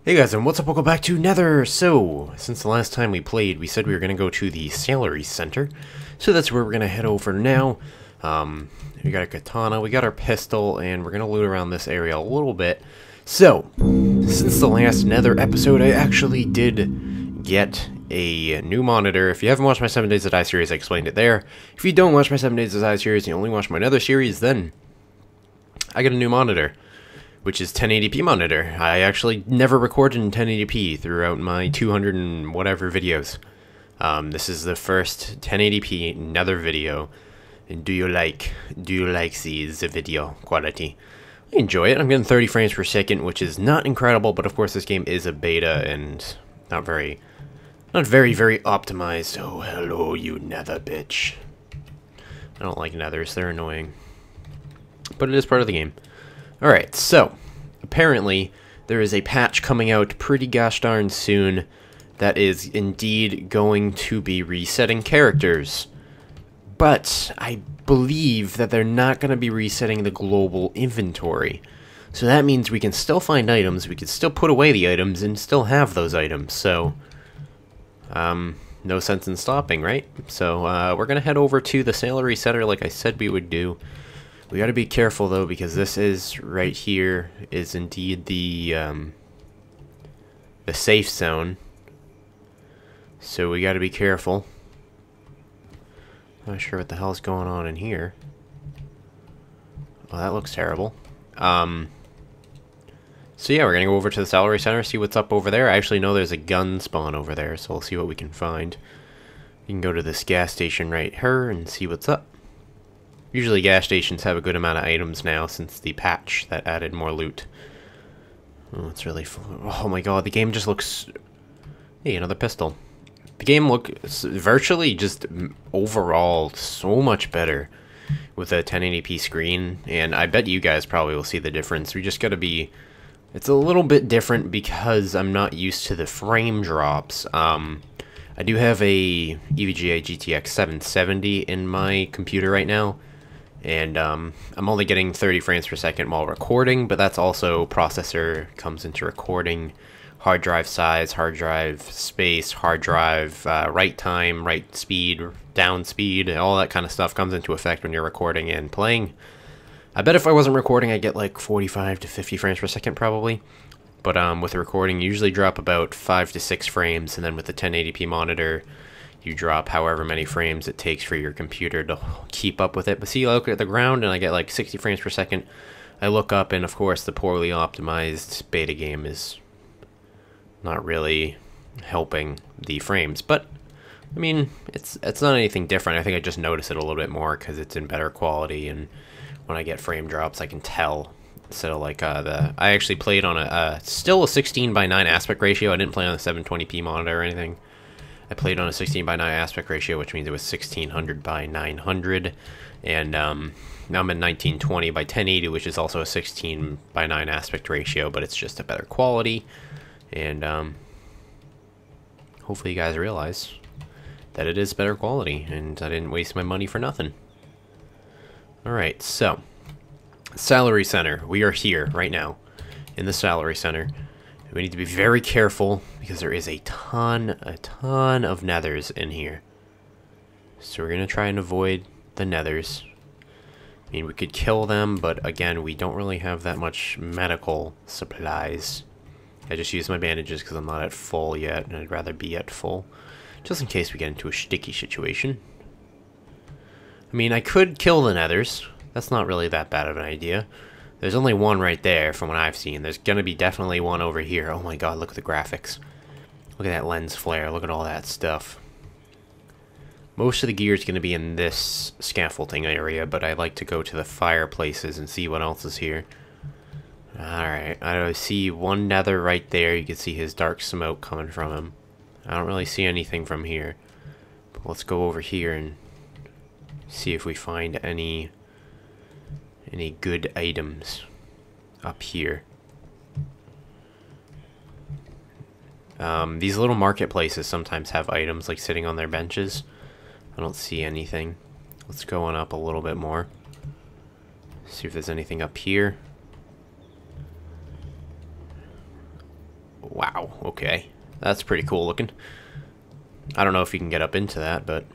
Hey guys, and what's up? Welcome back to Nether! So, since the last time we played, we said we were going to go to the Salary Center. So that's where we're going to head over now. We got a katana, we got our pistol, and we're going to loot around this area a little bit. So, since the last Nether episode, I actually did get a new monitor. If you haven't watched my 7 Days to Die series, I explained it there. If you don't watch my 7 Days to Die series, and you only watch my Nether series, then I got a new monitor, which is 1080p monitor. I actually never recorded in 1080p throughout my 200 and whatever videos. This is the first 1080p Nether video. And do you like the video quality? I enjoy it. I'm getting 30 frames per second, which is not incredible, but of course this game is a beta and not very optimized. Oh, hello, you Nether bitch. I don't like Nethers, they're annoying. But it is part of the game. Alright, so, apparently, there is a patch coming out pretty gosh darn soon that is indeed going to be resetting characters. But, I believe that they're not going to be resetting the global inventory. So that means we can still find items, we can still put away the items, and still have those items, so no sense in stopping, right? So, we're going to head over to the Salary Center like I said we would do. We gotta be careful though, because this is right here is indeed the safe zone. So we gotta be careful. Not sure what the hell's going on in here. Oh, that looks terrible. So yeah, we're gonna go over to the Salary Center, see what's up over there. I actually know there's a gun spawn over there, so we'll see what we can find. You can go to this gas station right here and see what's up. Usually gas stations have a good amount of items now since the patch that added more loot. Oh, it's really oh my god, the game just looks... Hey, another pistol. The game looks virtually just overall so much better with a 1080p screen, and I bet you guys probably will see the difference. We just gotta be... It's a little bit different because I'm not used to the frame drops. I do have a EVGA GTX 770 in my computer right now. And I'm only getting 30 frames per second while recording, but that's also processor comes into recording, hard drive size, hard drive space, hard drive write time, write speed, down speed, all that kind of stuff comes into effect when you're recording and playing. I bet if I wasn't recording I'd get like 45 to 50 frames per second probably, but with the recording you usually drop about 5 to 6 frames, and then with the 1080p monitor you drop however many frames it takes for your computer to keep up with it. But see, I look at the ground and I get like 60 frames per second. I look up and of course the poorly optimized beta game is not really helping the frames. But, I mean, it's not anything different. I think I just notice it a little bit more because it's in better quality, and when I get frame drops I can tell. Instead of like I actually played on a still a 16:9 aspect ratio. I didn't play on a 720p monitor or anything. I played on a 16:9 aspect ratio, which means it was 1600 by 900, and now I'm at 1920 by 1080, which is also a 16:9 aspect ratio, but it's just a better quality, and hopefully you guys realize that it is better quality, and I didn't waste my money for nothing. Alright, so, Salary Center. We are here right now in the Salary Center. We need to be very careful because there is a ton of nethers in here. So we're going to try and avoid the nethers. I mean, we could kill them, but again, we don't really have that much medical supplies. I just use my bandages because I'm not at full yet, and I'd rather be at full, just in case we get into a sticky situation. I mean, I could kill the nethers. That's not really that bad of an idea. There's only one right there from what I've seen. There's gonna be definitely one over here. Oh my god, look at the graphics. Look at that lens flare. Look at all that stuff. Most of the gear is gonna be in this scaffolding area, but I like to go to the fireplaces and see what else is here. Alright, I see one nether right there. You can see his dark smoke coming from him. I don't really see anything from here. But let's go over here and see if we find any good items up here. These little marketplaces sometimes have items like sitting on their benches. I don't see anything. Let's go on up a little bit more. See if there's anything up here. Wow, okay. That's pretty cool looking. I don't know if you can get up into that, but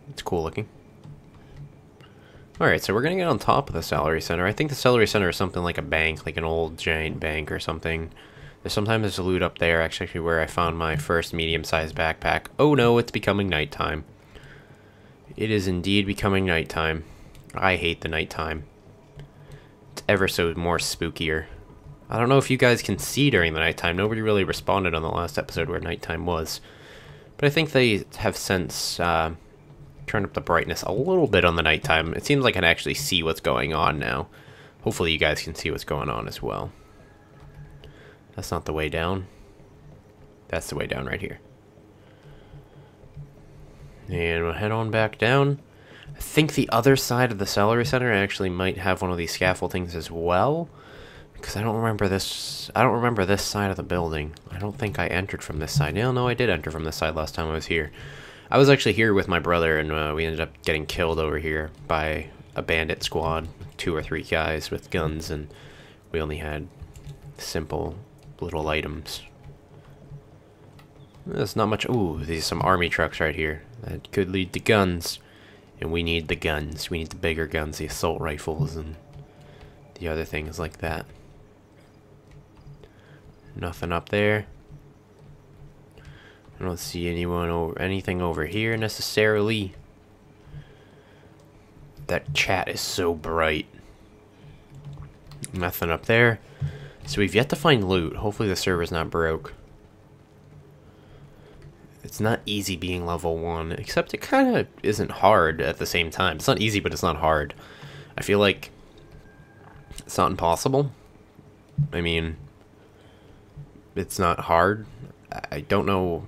it's cool looking. Alright, so we're gonna get on top of the Salary Center. I think the Salary Center is something like a bank, like an old giant bank or something. Sometimes there's loot up there, actually where I found my first medium-sized backpack. Oh no, it's becoming nighttime. It is indeed becoming nighttime. I hate the nighttime. It's ever so more spookier. I don't know if you guys can see during the nighttime. Nobody really responded on the last episode where nighttime was. But I think they have since turned up the brightness a little bit on the nighttime. It seems like I can actually see what's going on now. Hopefully you guys can see what's going on as well. That's not the way down. That's the way down right here. And we'll head on back down. I think the other side of the Salary Center actually might have one of these scaffoldings as well. Because I don't remember this side of the building. I don't think I entered from this side. No, I did enter from this side last time I was here. I was actually here with my brother, and we ended up getting killed over here by a bandit squad. 2 or 3 guys with guns, and we only had simple little items. There's not much. Ooh, there's some army trucks right here. That could lead to guns. And we need the guns. We need the bigger guns, the assault rifles, and the other things like that. Nothing up there. I don't see anything over here necessarily. That chat is so bright. Nothing up there. So we've yet to find loot. Hopefully the server's not broke. It's not easy being level 1, except it kind of isn't hard at the same time. It's not easy, but it's not hard. I feel like it's not impossible. I mean, it's not hard. I don't know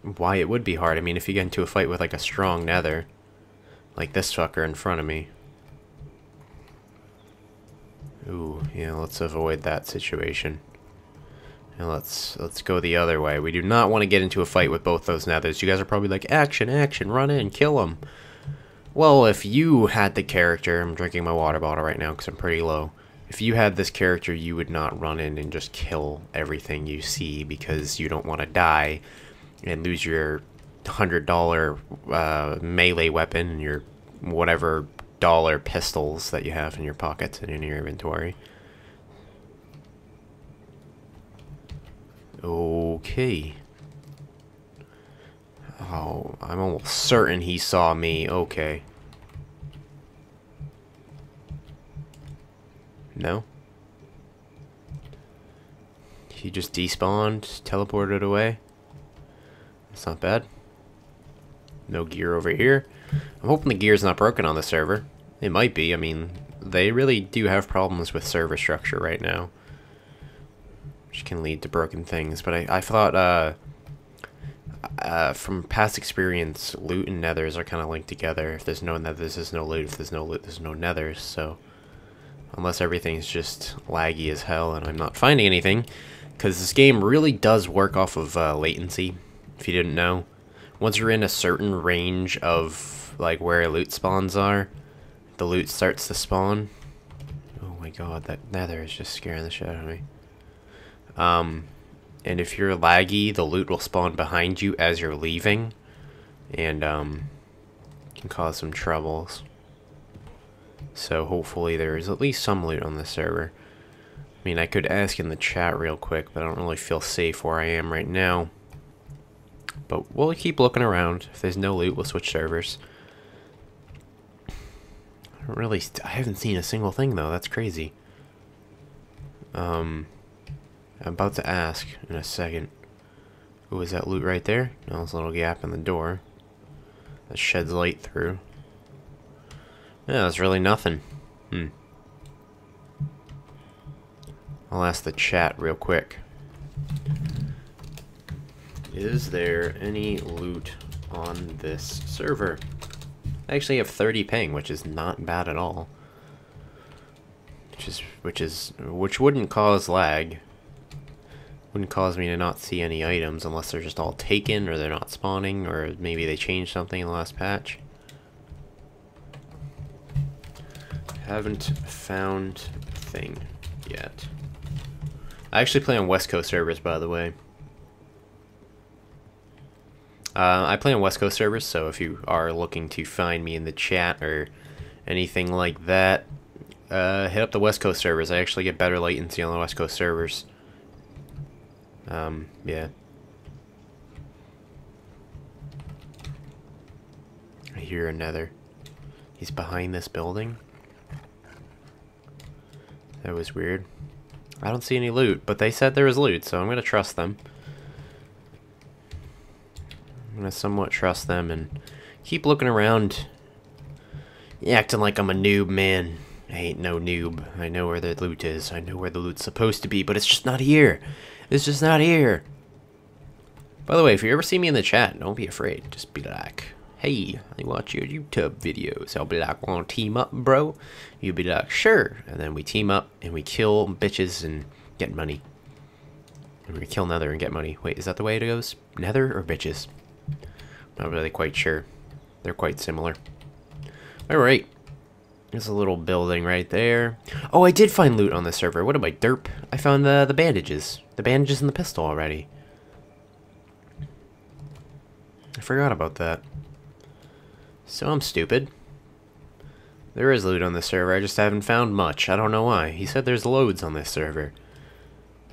why it would be hard. I mean, if you get into a fight with like a strong Nether, like this fucker in front of me. Ooh, yeah, let's avoid that situation. And let's go the other way. We do not want to get into a fight with both those Nethers. You guys are probably like, action, action, run in, kill them. Well, if you had the character, I'm drinking my water bottle right now because I'm pretty low. If you had this character, you would not run in and just kill everything you see because you don't want to die and lose your $100 melee weapon and your whatever dollar pistols that you have in your pockets and in your inventory. Okay. Oh, I'm almost certain he saw me. Okay. No? He just despawned, teleported away. That's not bad. No gear over here. I'm hoping the gear's not broken on the server. It might be. I mean, they really do have problems with server structure right now, which can lead to broken things. But I thought, from past experience, loot and nethers are kind of linked together. If there's no nethers, there's no loot. If there's no loot, there's no nethers. So, unless everything's just laggy as hell and I'm not finding anything, because this game really does work off of latency, if you didn't know. Once you're in a certain range of, like, where loot spawns are, the loot starts to spawn. Oh my god, that nether is just scaring the shit out of me. And if you're laggy, the loot will spawn behind you as you're leaving, and can cause some troubles. So hopefully there is at least some loot on this server. I mean, I could ask in the chat real quick, but I don't really feel safe where I am right now. But we'll keep looking around. If there's no loot, we'll switch servers. I haven't seen a single thing though. That's crazy. I'm about to ask in a second. Ooh, is that loot right there? No, there's a little gap in the door that sheds light through. Yeah, that's really nothing. I'll ask the chat real quick. Is there any loot on this server? I actually have 30 ping, which is not bad at all. Which wouldn't cause lag. Wouldn't cause me to not see any items unless they're just all taken or they're not spawning, or maybe they changed something in the last patch. Haven't found a thing yet. I actually play on West Coast servers, by the way. I play on West Coast servers, so if you are looking to find me in the chat or anything like that, hit up the West Coast servers. I actually get better latency on the West Coast servers. Yeah. I hear a Nether. He's behind this building. That was weird. I don't see any loot, but they said there was loot, so I'm gonna trust them. I'm gonna somewhat trust them and keep looking around. Acting like I'm a noob, man. I ain't no noob. I know where the loot is. I know where the loot's supposed to be, but it's just not here. It's just not here. By the way, if you ever see me in the chat, don't be afraid. Just be like, hey, I watch your YouTube videos. I'll be like, wanna team up, bro? You'll be like, sure. And then we team up and we kill bitches and get money. And we kill Nether and get money. Wait, is that the way it goes? Nether or bitches? Not really quite sure. They're quite similar. Alright. There's a little building right there. Oh, I did find loot on the server. What am I, derp? I found the bandages. The bandages and the pistol already. I forgot about that. So I'm stupid. There is loot on the server, I just haven't found much. I don't know why. He said there's loads on this server.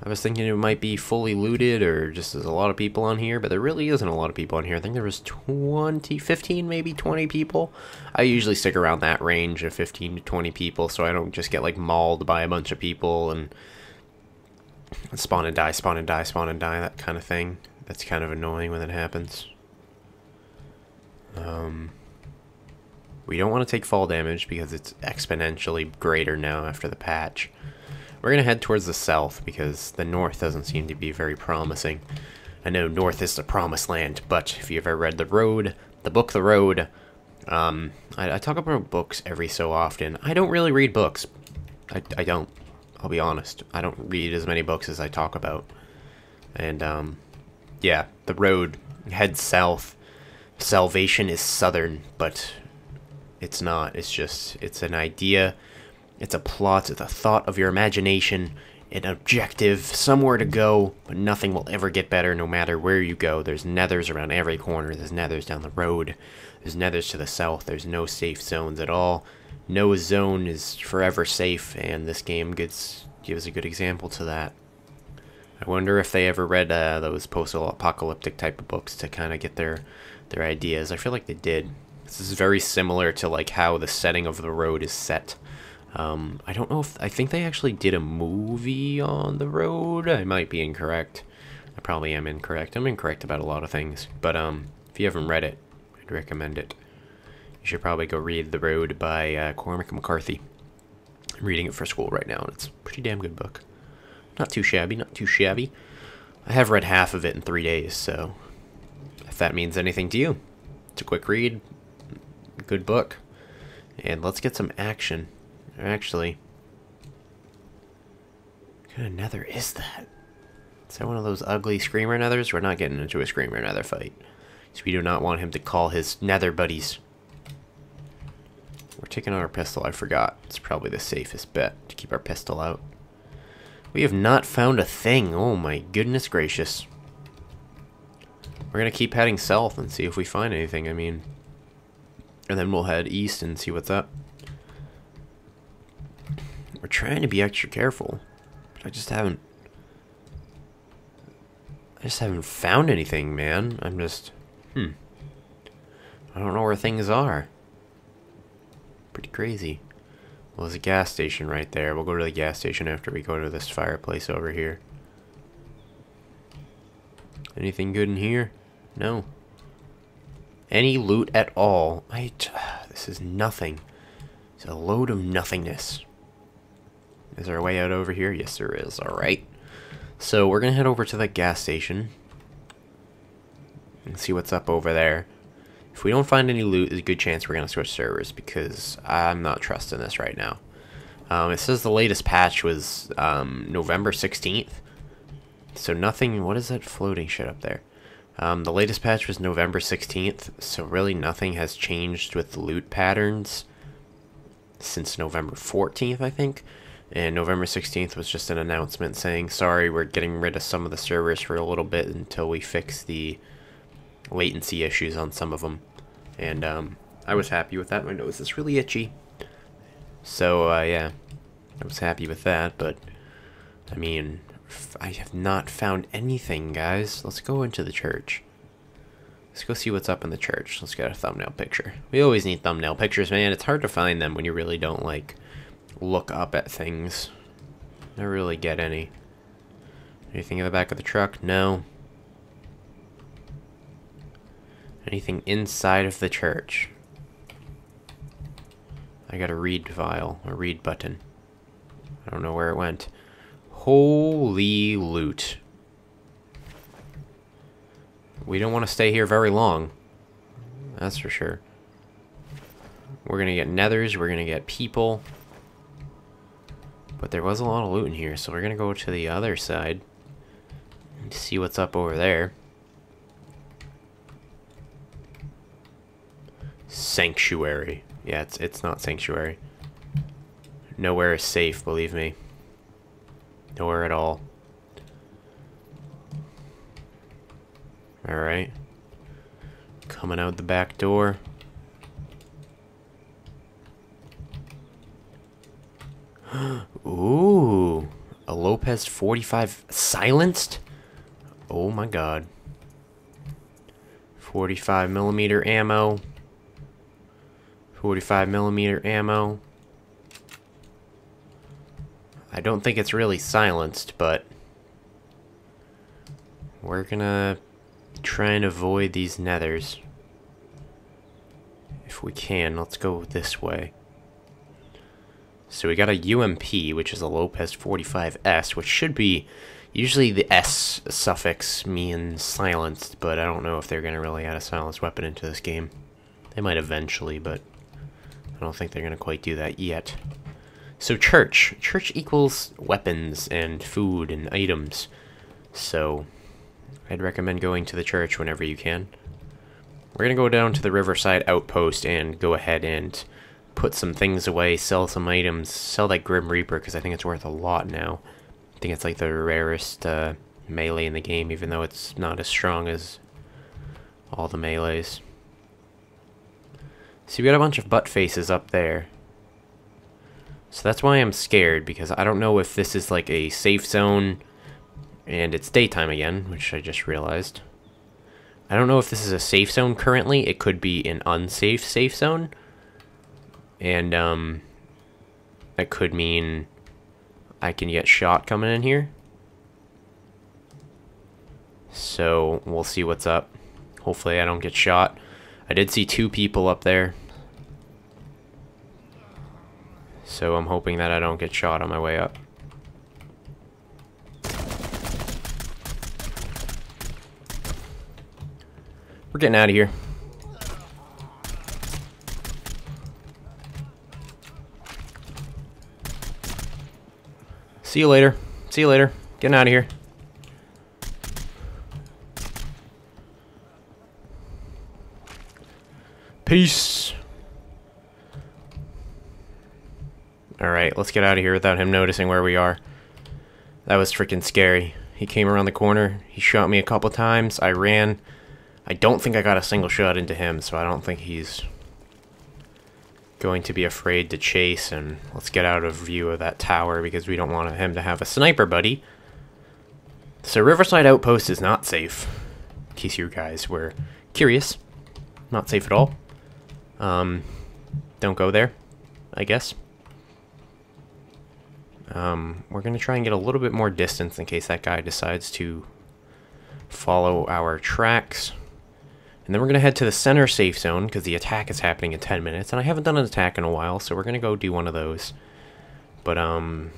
I was thinking it might be fully looted or just there's a lot of people on here, but there really isn't a lot of people on here. I think there was 15, maybe 20 people. I usually stick around that range of 15 to 20 people so I don't just get like mauled by a bunch of people and spawn and die, spawn and die, spawn and die, that kind of thing. That's kind of annoying when that happens. We don't want to take fall damage because it's exponentially greater now after the patch. We're going to head towards the south because the north doesn't seem to be very promising. I know north is the promised land, but if you ever read The Road, the book The Road, I talk about books every so often. I don't really read books. I don't. I'll be honest. I don't read as many books as I talk about. And, yeah, The Road heads south. Salvation is southern, but it's not. It's just, it's an idea. It's a plot, it's a thought of your imagination, an objective, somewhere to go, but nothing will ever get better no matter where you go. There's nethers around every corner, there's nethers down the road, there's nethers to the south, there's no safe zones at all. No zone is forever safe, and this game gives a good example to that. I wonder if they ever read those post-apocalyptic type of books to kind of get their ideas. I feel like they did. This is very similar to like how the setting of The Road is set. I don't know if, I think they actually did a movie on The Road. I might be incorrect. I probably am incorrect. I'm incorrect about a lot of things. But, if you haven't read it, I'd recommend it. You should probably go read The Road by, Cormac McCarthy. I'm reading it for school right now, and it's a pretty damn good book. Not too shabby, not too shabby. I have read half of it in 3 days, so if that means anything to you. It's a quick read, good book, and let's get some action. Actually, what kind of nether is that? Is that one of those ugly screamer nethers? We're not getting into a screamer nether fight. So we do not want him to call his nether buddies. We're taking out our pistol, I forgot. It's probably the safest bet to keep our pistol out. We have not found a thing. Oh my goodness gracious. We're gonna keep heading south and see if we find anything, I mean. And then we'll head east and see what's up. We're trying to be extra careful, but I just haven't found anything, man. I'm just, I don't know where things are. Pretty crazy. Well, there's a gas station right there. We'll go to the gas station after we go to this fireplace over here. Anything good in here? No. Any loot at all? This is nothing. It's a load of nothingness. Is there a way out over here? Yes, there is. Alright. So, we're going to head over to the gas station and see what's up over there. If we don't find any loot, there's a good chance we're going to switch servers because I'm not trusting this right now. It says the latest patch was November 16th. So, nothing... What is that floating shit up there? The latest patch was November 16th, so really nothing has changed with the loot patterns since November 14th, I think. And November 16th was just an announcement saying, sorry, we're getting rid of some of the servers for a little bit until we fix the latency issues on some of them. And I was happy with that. My nose is really itchy. So, yeah, I was happy with that, but, I mean, I have not found anything, guys. Let's go into the church. Let's go see what's up in the church. Let's get a thumbnail picture. We always need thumbnail pictures, man. It's hard to find them when you really don't, like, look up at things. Never really get any. Anything in the back of the truck? No. Anything inside of the church? I got a read file, a read button. I don't know where it went. Holy loot. We don't want to stay here very long. That's for sure. We're gonna get nethers, we're gonna get people. But there was a lot of loot in here, so we're gonna go to the other side and see what's up over there. Sanctuary. Yeah, it's not sanctuary. Nowhere is safe, believe me. Nowhere at all. Alright. Coming out the back door. Ooh. A Lopez 45 silenced? Oh my god. 45mm ammo. 45mm ammo. I don't think it's really silenced, but we're gonna try and avoid these nethers. If we can, let's go this way. So we got a UMP, which is a Lopez 45S, which should be, usually the S suffix means silenced, but I don't know if they're gonna really add a silenced weapon into this game. They might eventually, but I don't think they're gonna quite do that yet. So church. Church equals weapons and food and items. So I'd recommend going to the church whenever you can. We're going to go down to the Riverside Outpost and go ahead and put some things away, sell some items, sell that Grim Reaper because I think it's worth a lot now. I think it's like the rarest melee in the game, even though it's not as strong as all the melees. See, we got a bunch of butt faces up there. So that's why I'm scared, because I don't know if this is like a safe zone, and it's daytime again, which I just realized. I don't know if this is a safe zone currently. It could be an unsafe safe zone. And, that could mean I can get shot coming in here. So, we'll see what's up. Hopefully I don't get shot. I did see 2 people up there. So I'm hoping that I don't get shot on my way up. We're getting out of here. See you later. See you later. Getting out of here. Peace. Alright, let's get out of here without him noticing where we are. That was freaking scary. He came around the corner. He shot me a couple times. I ran. I don't think I got a single shot into him, so I don't think he's going to be afraid to chase. And let's get out of view of that tower because we don't want him to have a sniper buddy. So Riverside Outpost is not safe, in case you guys were curious. Not safe at all. Don't go there, I guess. We're going to try and get a little bit more distance in case that guy decides to follow our tracks. And then we're going to head to the center safe zone because the attack is happening in 10 minutes. And I haven't done an attack in a while, so we're going to go do one of those. But, I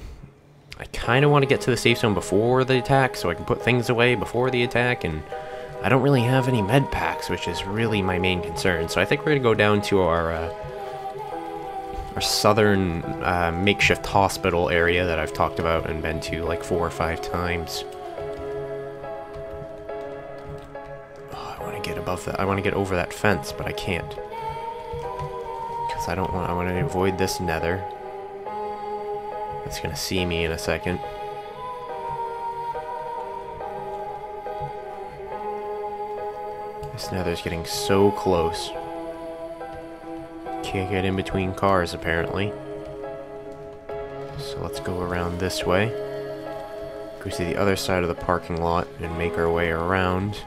kind of want to get to the safe zone before the attack so I can put things away before the attack. And I don't really have any med packs, which is really my main concern. So I think we're going to go down to our southern makeshift hospital area that I've talked about and been to like 4 or 5 times. Oh, I want to get above that. I want to get over that fence, but I can't because I don't want. I want to avoid this nether. It's gonna see me in a second. I This nether's getting so close. Can't get in between cars, apparently. So let's go around this way. Go to the other side of the parking lot and make our way around.